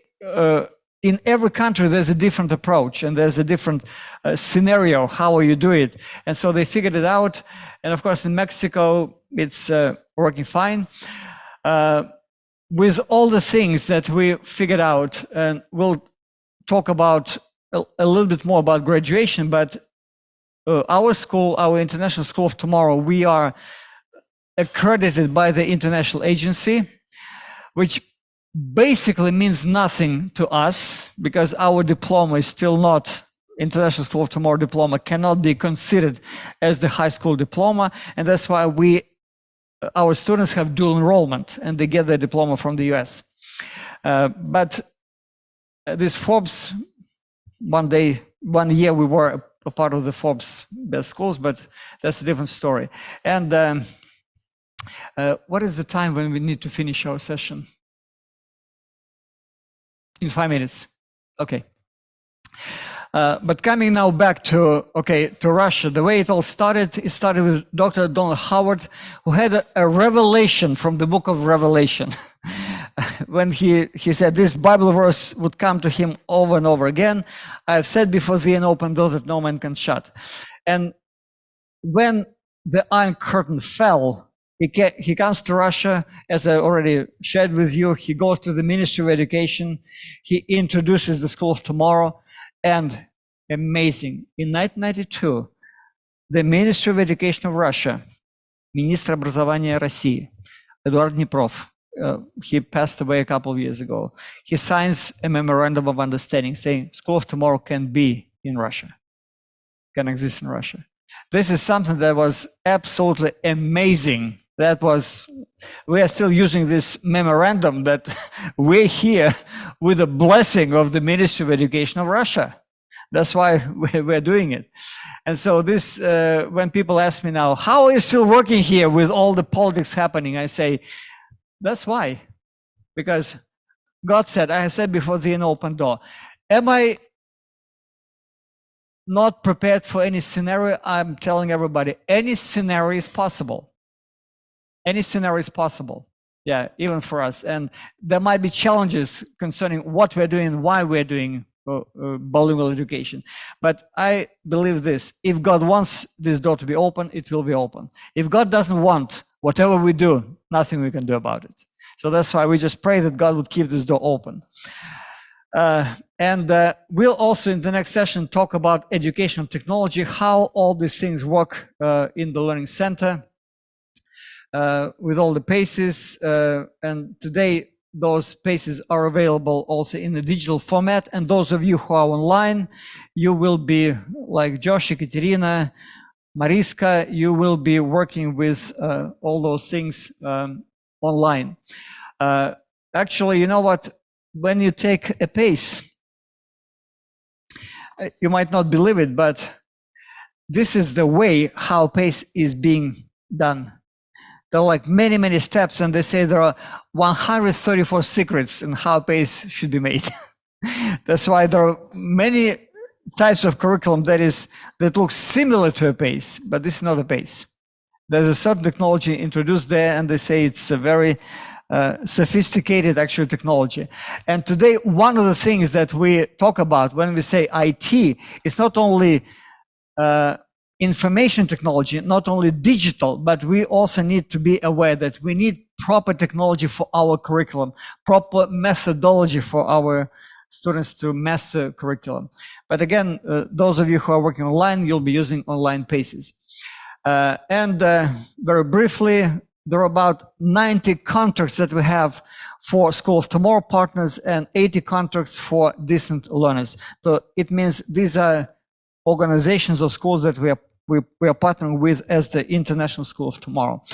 in every country, there's a different approach and there's a different scenario, how you do it. And so they figured it out. And of course, in Mexico, it's working fine. With all the things that we figured out, and we'll talk about a little bit more about graduation, but our school, our International School of Tomorrow, we are accredited by the international agency, which basically means nothing to us because our diploma is still not, International School of Tomorrow diploma cannot be considered as the high school diploma. And that's why our students have dual enrollment and they get their diploma from the US. But this Forbes, one year we were a part of the Forbes best schools, but that's a different story. And what is the time when we need to finish our session? In 5 minutes. Okay. But coming now back to Russia, the way it all started, it started with Dr. Donald Howard, who had a revelation from the book of Revelation. When he said this Bible verse would come to him over and over again. I have said before thee an open door that no man can shut. And when the Iron Curtain fell, he comes to Russia, as I already shared with you. He goes to the Ministry of Education. He introduces the School of Tomorrow. And amazing, in 1992, the Ministry of Education of Russia, Министр образования России, Eduard Dniprov, he passed away a couple of years ago. He signs a memorandum of understanding saying School of Tomorrow can be in Russia, can exist in Russia. This is something that was absolutely amazing. We are still using this memorandum that we're here with the blessing of the Ministry of Education of Russia. That's why we're doing it. And so this, when people ask me now, how are you still working here with all the politics happening? I say, that's why. Because God said, I have said before thee an open door. Am I not prepared for any scenario? I'm telling everybody, any scenario is possible. Any scenario is possible. Yeah, even for us. And there might be challenges concerning what we're doing and why we're doing bilingual education. But I believe this, if God wants this door to be open, it will be open. If God doesn't want, whatever we do, nothing we can do about it. So that's why we just pray that God would keep this door open. We'll also in the next session talk about educational technology, how all these things work in the Learning Center with all the paces. And today those paces are available also in the digital format. And those of you who are online, you will be like Josh, Ekaterina, Mariska, you will be working with all those things online. Actually, you know what? When you take a pace, you might not believe it, but this is the way how pace is being done. There are like many, many steps, and they say there are 134 secrets in how pace should be made. That's why there are many types of curriculum that looks similar to a pace, but this is not a pace. There's a certain technology introduced there, and they say it's a very sophisticated actual technology. And today, one of the things that we talk about when we say IT is not only information technology, not only digital, but we also need to be aware that we need proper technology for our curriculum, proper methodology for our students to master curriculum. But again, those of you who are working online, you'll be using online paces. And very briefly, there are about 90 contracts that we have for School of Tomorrow partners and 80 contracts for distant learners. So it means these are organizations or schools that we are partnering with as the International School of Tomorrow.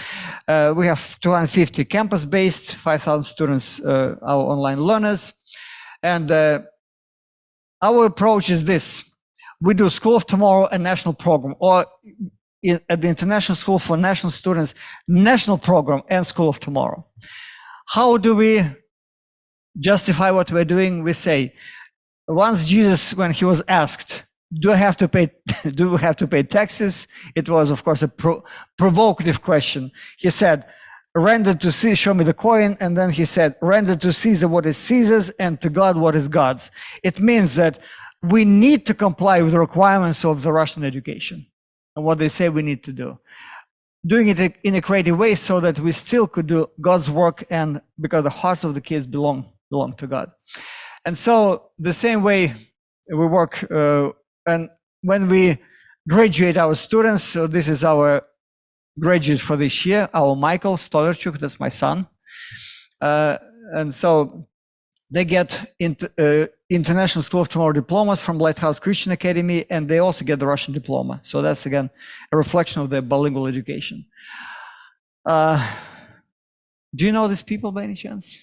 We have 250 campus-based, 5,000 students, our online learners. And our approach is this. We do School of Tomorrow and national program, or at the International School for National Students, national program and School of Tomorrow. How do we justify what we're doing? We say, once Jesus, when he was asked, do we have to pay taxes? It was, of course, a provocative question. He said, render to Caesar, show me the coin. And then he said, render to Caesar what is Caesar's and to God what is God's. It means that we need to comply with the requirements of the Russian education and what they say we need to do. Doing it in a creative way so that we still could do God's work, and because the hearts of the kids belong to God. And so the same way we work, and when we graduate our students, so this is our graduate for this year, our Michael Stolarchuk, that's my son. And so they get International School of Tomorrow diplomas from Lighthouse Christian Academy, and they also get the Russian diploma. So that's, again, a reflection of their bilingual education. Do you know these people by any chance?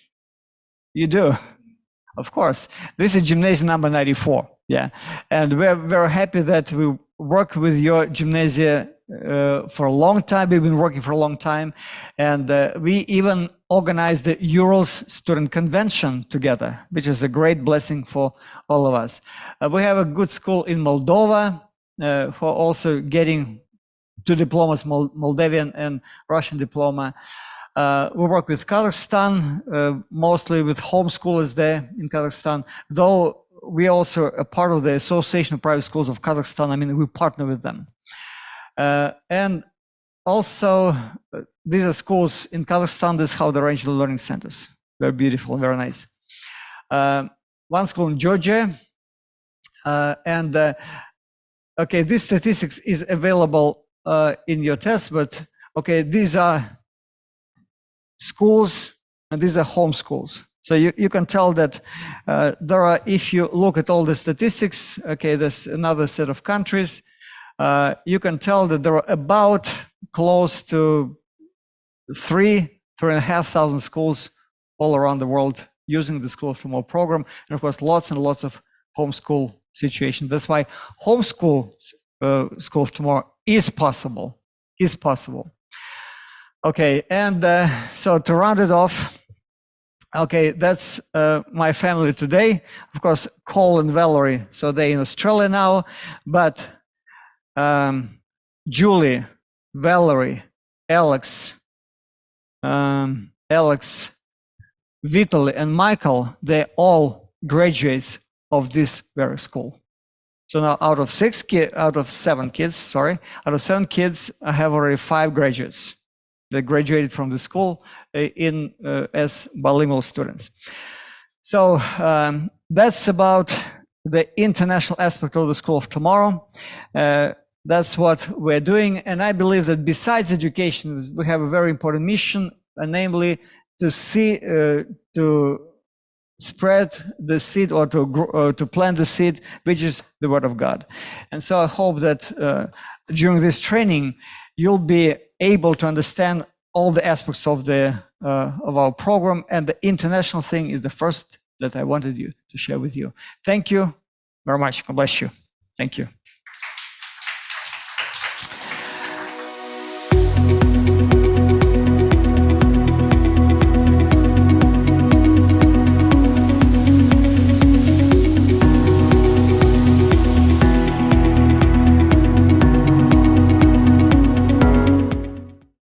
You do? Of course. This is gymnasium number 94. Yeah. And we're very happy that we work with your gymnasia for a long time. We've been working for a long time. And we even organized the Urals Student Convention together, which is a great blessing for all of us. We have a good school in Moldova who are also getting 2 diplomas, Moldavian and Russian diploma. We work with Kazakhstan, mostly with homeschoolers there in Kazakhstan, though we also are part of the Association of Private Schools of Kazakhstan. I mean, we partner with them. And also, these are schools in Kazakhstan. This is how they arrange the learning centers. Very beautiful, very nice. One school in Georgia. Okay, this statistics is available in your test, but okay, these are schools and these are home schools. So you can tell that there are, if you look at all the statistics, okay, there's another set of countries. You can tell that there are about close to 3,500 schools all around the world using the School of Tomorrow program. And of course, lots and lots of homeschool situations. That's why homeschool School of Tomorrow is possible, Okay, and so to round it off, okay, that's my family today. Of course, Cole and Valerie, so they're in Australia now, but Julie, Valerie, Alex, Vitaly, and Michael, they're all graduates of this very school. So now out of 7 kids, I have already 5 graduates that graduated from the school as bilingual students. So that's about the international aspect of the School of Tomorrow. That's what we're doing. And I believe that besides education, we have a very important mission, namely to see, to spread the seed or to plant the seed, which is the Word of God. And so I hope that during this training, you'll be able to understand all the aspects of our program, and the international thing is the first that I wanted you to share with you. Thank you very much. God bless you. Thank you.